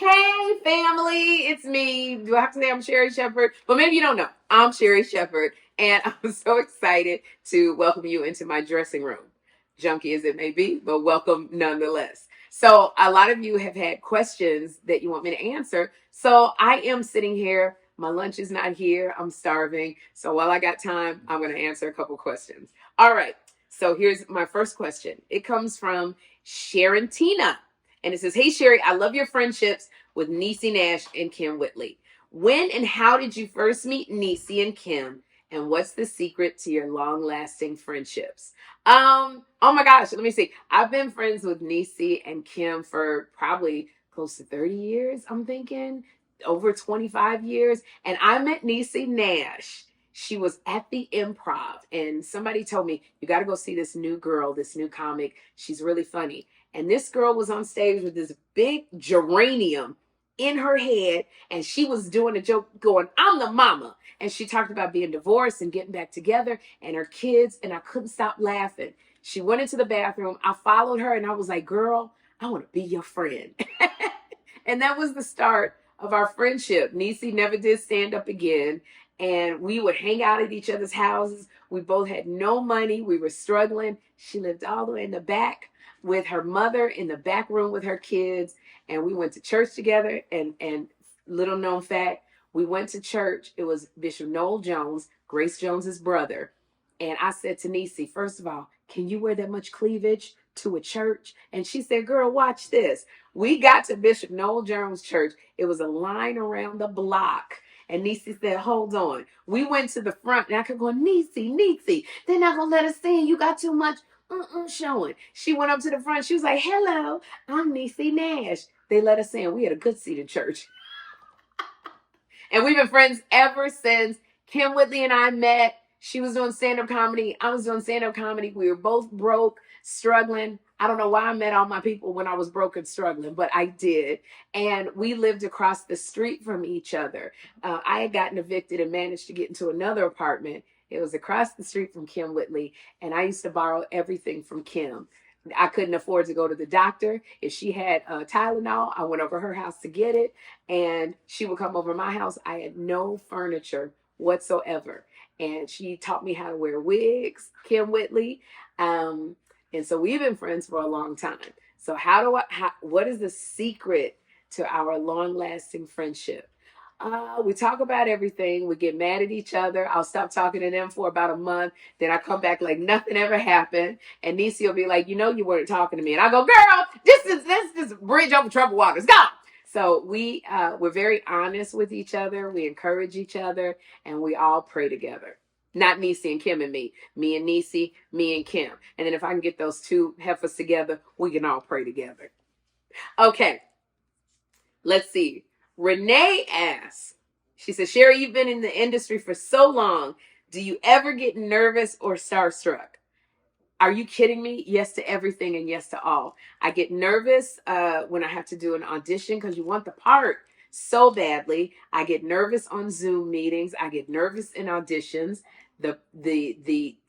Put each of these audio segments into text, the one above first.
Hey, family, it's me. Do I have to say I'm Sherri Shepherd? But maybe you don't know. I'm Sherri Shepherd, and I'm so excited to welcome you into my dressing room. Junky as it may be, but welcome nonetheless. So, a lot of you have had questions that you want me to answer. So, I am sitting here. My lunch is not here. I'm starving. So, while I got time, I'm going to answer a couple questions. All right. So, here's my first question. It comes from Sharontina. And it says, "Hey, Sherri, I love your friendships with Niecy Nash and Kim Whitley. When and how did you first meet Niecy and Kim? And what's the secret to your long-lasting friendships?" Oh my gosh, let me see. I've been friends with Niecy and Kim for probably close to 30 years, I'm thinking. Over 25 years. And I met Niecy Nash. She was at the Improv, and somebody told me, "You got to go see this new girl, this new comic. She's really funny." And this girl was on stage with this big geranium in her head, and she was doing a joke going, "I'm the mama." And she talked about being divorced and getting back together and her kids, and I couldn't stop laughing. She went into the bathroom. I followed her, and I was like, "Girl, I want to be your friend." And that was the start of our friendship. Niecy never did stand up again, and we would hang out at each other's houses. We both had no money. We were struggling. She lived all the way in the back with her mother in the back room with her kids, and we went to church together. And little known fact, we went to church. It was Bishop Noel Jones, Grace Jones's brother. And I said to Niecy, "First of all, can you wear that much cleavage to a church?" And she said, "Girl, watch this." We got to Bishop Noel Jones Church. It was a line around the block. And Niecy said, "Hold on." We went to the front, and I kept going, "Niecy, they're not going to let us in. You got too much showing." She went up to the front. She was like, "Hello, I'm Niecy Nash." They let us in. We had a good seat in church. And we've been friends ever since. Kim Whitley and I met. She was doing stand-up comedy. I was doing stand-up comedy. We were both broke, struggling. I don't know why I met all my people when I was broke and struggling, but I did. And we lived across the street from each other. I had gotten evicted and managed to get into another apartment. It was across the street from Kim Whitley, and I used to borrow everything from Kim. I couldn't afford to go to the doctor. If she had Tylenol, I went over her house to get it, and she would come over my house. I had no furniture whatsoever, and she taught me how to wear wigs, Kim Whitley. And so we've been friends for a long time. So what is the secret to our long-lasting friendship? We talk about everything. We get mad at each other. I'll stop talking to them for about a month. Then I come back like nothing ever happened. And Niecy will be like, "You know, you weren't talking to me." And I go, "Girl, this is bridge over troubled waters. Go." So we're very honest with each other. We encourage each other, and we all pray together. Not Niecy and Kim and me and Niecy, me and Kim. And then if I can get those two heifers together, we can all pray together. Okay, let's see. Renee asks, she says, "Sherri, you've been in the industry for so long. Do you ever get nervous or starstruck?" Are you kidding me? Yes to everything and yes to all. I get nervous when I have to do an audition because you want the part so badly. I get nervous on Zoom meetings. I get nervous in auditions. The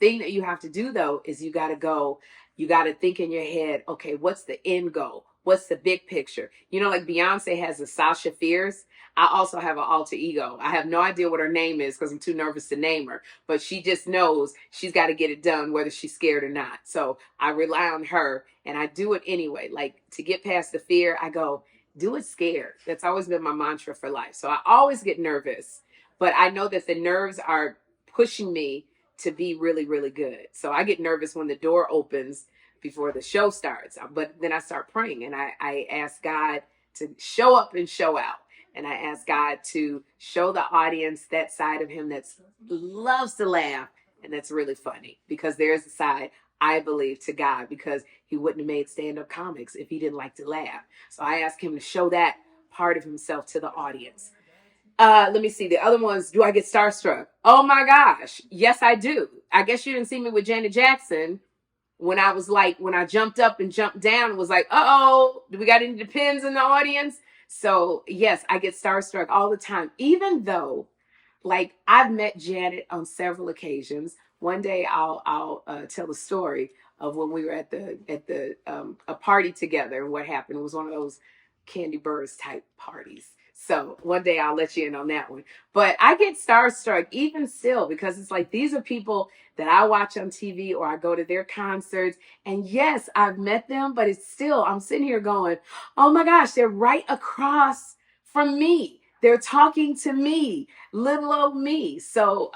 thing that you have to do though is you got to think in your head, okay, what's the end goal? What's the big picture? You know, like Beyonce has a Sasha Fierce. I also have an alter ego. I have no idea what her name is because I'm too nervous to name her, but she just knows she's got to get it done whether she's scared or not. So I rely on her, and I do it anyway. Like, to get past the fear, I go, do it scared. That's always been my mantra for life. So I always get nervous, but I know that the nerves are pushing me to be really, really good. So I get nervous when the door opens before the show starts, but then I start praying, and I ask God to show up and show out. And I ask God to show the audience that side of him that loves to laugh and that's really funny, because there's a side, I believe, to God, because he wouldn't have made stand-up comics if he didn't like to laugh. So I ask him to show that part of himself to the audience. Let me see. The other ones, do I get starstruck? Oh my gosh. Yes, I do. I guess you didn't see me with Janet Jackson when I jumped up and jumped down and was like, "Uh-oh, do we got any Depends in the audience?" So yes, I get starstruck all the time, even though, like, I've met Janet on several occasions. One day I'll tell a story of when we were at a party together, and what happened. It was one of those Candy Burrs type parties. So one day I'll let you in on that one. But I get starstruck even still because it's like these are people that I watch on TV or I go to their concerts. And yes, I've met them, but it's still, I'm sitting here going, oh my gosh, they're right across from me. They're talking to me, little old me. So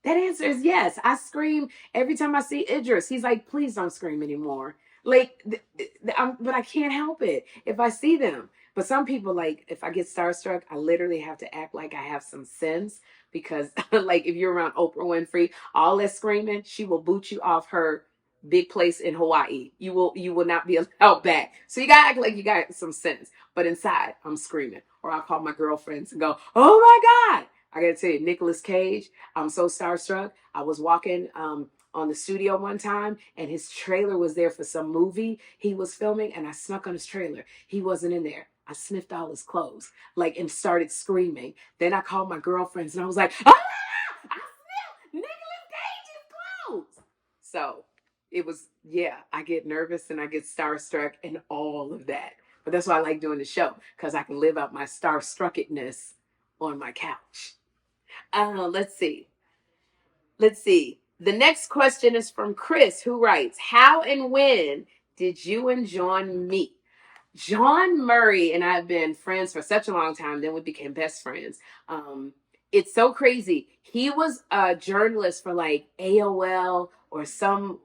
that answer is yes. I scream every time I see Idris. He's like, please don't scream anymore. Like, but I can't help it if I see them. But some people, like, if I get starstruck, I literally have to act like I have some sense because, like, if you're around Oprah Winfrey, all that screaming, she will boot you off her big place in Hawaii. You will not be allowed back. So you gotta act like you got some sense. But inside, I'm screaming. Or I'll call my girlfriends and go, oh my God. I gotta tell you, Nicolas Cage, I'm so starstruck. I was walking on the studio one time and his trailer was there for some movie he was filming and I snuck on his trailer. He wasn't in there. I sniffed all his clothes, like, and started screaming. Then I called my girlfriends and I was like, ah, I sniffed Nicolas Cage's clothes. So it was, yeah, I get nervous and I get starstruck and all of that. But that's why I like doing the show, because I can live out my starstruckedness on my couch. Let's see. Let's see. The next question is from Chris, who writes, how and when did you and John meet? John Murray and I have been friends for such a long time. Then we became best friends. It's so crazy. He was a journalist for like AOL or some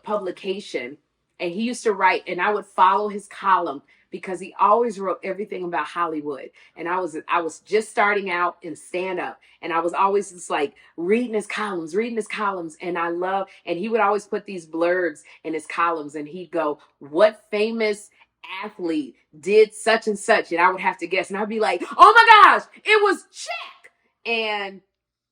publication, and he used to write, and I would follow his column because he always wrote everything about Hollywood. And I was just starting out in stand up, and I was always just like reading his columns, and he would always put these blurbs in his columns, and he'd go, what famous athlete did such and such, and I would have to guess, and I'd be like, oh my gosh, it was Shaq. And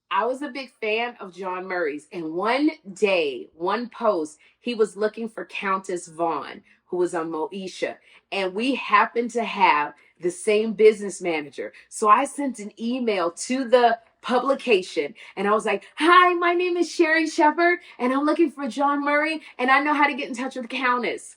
I was a big fan of John Murray's, and one day, one post, he was looking for Countess Vaughn, who was on Moesha, and we happened to have the same business manager. So I sent an email to the publication, and I was like, hi, my name is Sherri Shepherd, and I'm looking for John Murray, and I know how to get in touch with the Countess.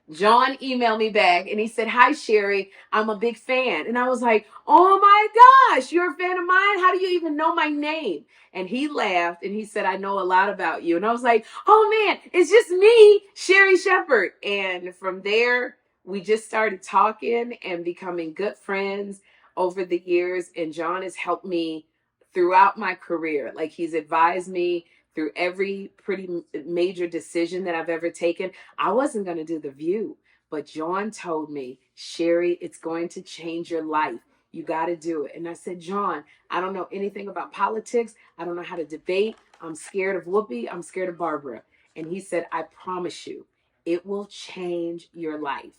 John emailed me back and he said, hi, Sherri, I'm a big fan. And I was like, oh my gosh, you're a fan of mine? How do you even know my name? And he laughed and he said, I know a lot about you. And I was like, oh man, it's just me, Sherri Shepherd. And from there, we just started talking and becoming good friends over the years. And John has helped me throughout my career. Like, he's advised me through every pretty major decision that I've ever taken. I wasn't going to do The View, but John told me, Sherri, it's going to change your life. You got to do it. And I said, John, I don't know anything about politics. I don't know how to debate. I'm scared of Whoopi. I'm scared of Barbara. And he said, I promise you, it will change your life.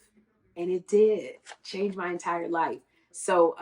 And it did change my entire life. So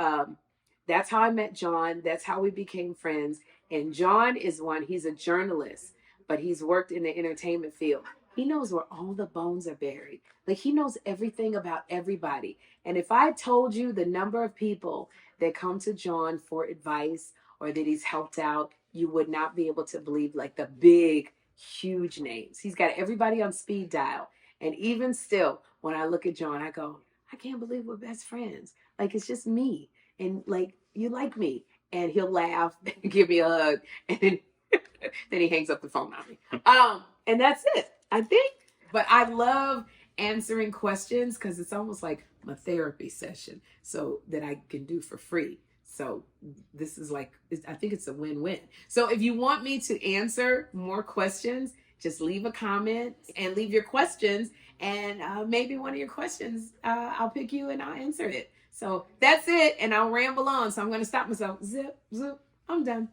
that's how I met John. That's how we became friends. And John is he's a journalist, but he's worked in the entertainment field. He knows where all the bones are buried. Like, he knows everything about everybody. And if I told you the number of people that come to John for advice or that he's helped out, you would not be able to believe, like, the big, huge names. He's got everybody on speed dial. And even still, when I look at John, I go, I can't believe we're best friends. Like, it's just me. And like, you like me. And he'll laugh and give me a hug. And then he hangs up the phone on me. And that's it, I think. But I love answering questions because it's almost like my therapy session, so that I can do for free. So this is like, I think it's a win-win. So if you want me to answer more questions, just leave a comment and leave your questions. And maybe one of your questions, I'll pick you and I'll answer it. So that's it. And I'll ramble on. So I'm going to stop myself. Zip, zip. I'm done.